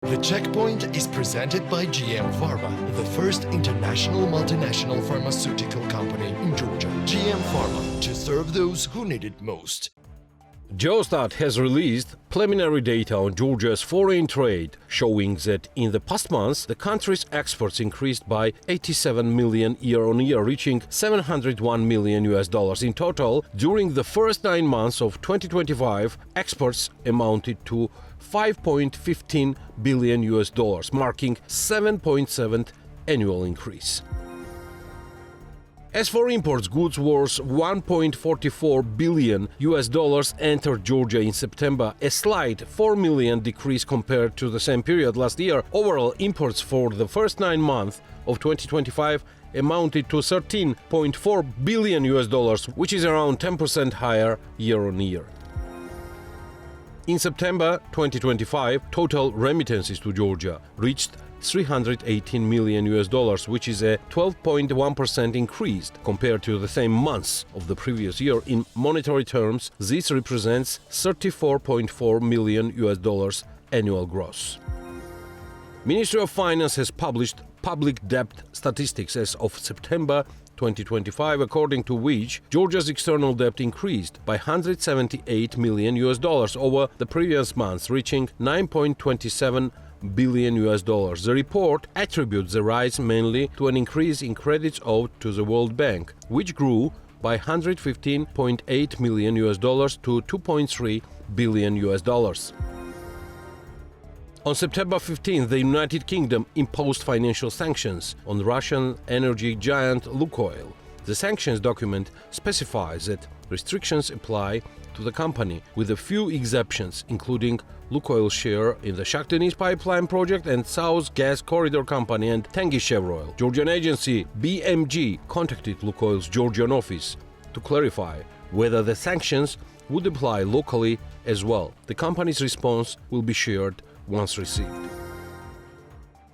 The Checkpoint is presented by GM Pharma, the first international multinational pharmaceutical company in Georgia. GM Pharma, to serve those who need it most. Geostat has released preliminary data on Georgia's foreign trade, showing that in the past months, the country's exports increased by 87 million year-on-year, reaching $701 million in total. During the first 9 months of 2025, exports amounted to $5.15 billion, marking 7.7% annual increase. As for imports, goods worth $1.44 billion entered Georgia in September, a slight 4 million decrease compared to the same period last year. Overall, imports for the first 9 months of 2025 amounted to $13.4 billion, which is around 10% higher year-on-year. In September 2025, total remittances to Georgia reached $318 million, which is a 12.1% increase compared to the same months of the previous year. In monetary terms, this represents $34.4 million annual gross. Ministry of Finance has published public debt statistics as of September 2025, according to which Georgia's external debt increased by $178 million over the previous months, reaching $9.27 billion. The report attributes the rise mainly to an increase in credits owed to the World Bank, which grew by $115.8 million to $2.3 billion. On September 15, the United Kingdom imposed financial sanctions on Russian energy giant Lukoil. The sanctions document specifies that restrictions apply to the company, with a few exceptions, including Lukoil's share in the Shah Deniz pipeline project and South Gas Corridor Company and Tengizchevroil. Georgian agency BMG contacted Lukoil's Georgian office to clarify whether the sanctions would apply locally as well. The company's response will be shared once received.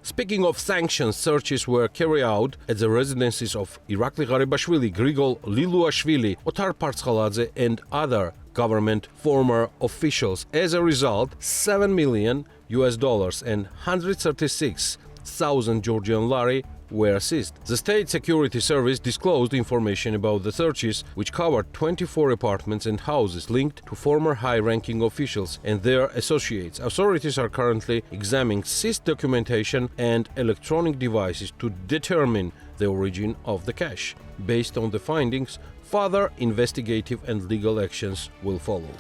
Speaking of sanctions, searches were carried out at the residences of Irakli Garibashvili, Grigol Liluashvili, Otar Partshaladze and other government former officials. As a result, $7 million and 136,000 Georgian lari were seized. The State Security Service disclosed information about the searches, which covered 24 apartments and houses linked to former high-ranking officials and their associates. Authorities are currently examining seized documentation and electronic devices to determine the origin of the cash. Based on the findings, further investigative and legal actions will follow.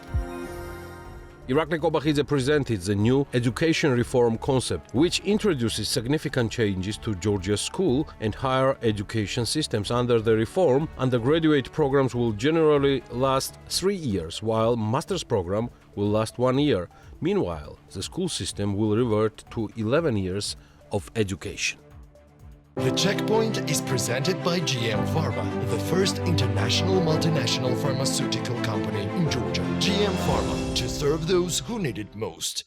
Irakli Kobakhidze presented the new education reform concept, which introduces significant changes to Georgia's school and higher education systems. Under the reform, undergraduate programs will generally last 3 years, while master's program will last 1 year. Meanwhile, the school system will revert to 11 years of education. The Checkpoint is presented by GM Pharma, the first international multinational pharmaceutical company in Georgia. GM Pharma, to serve those who need it most.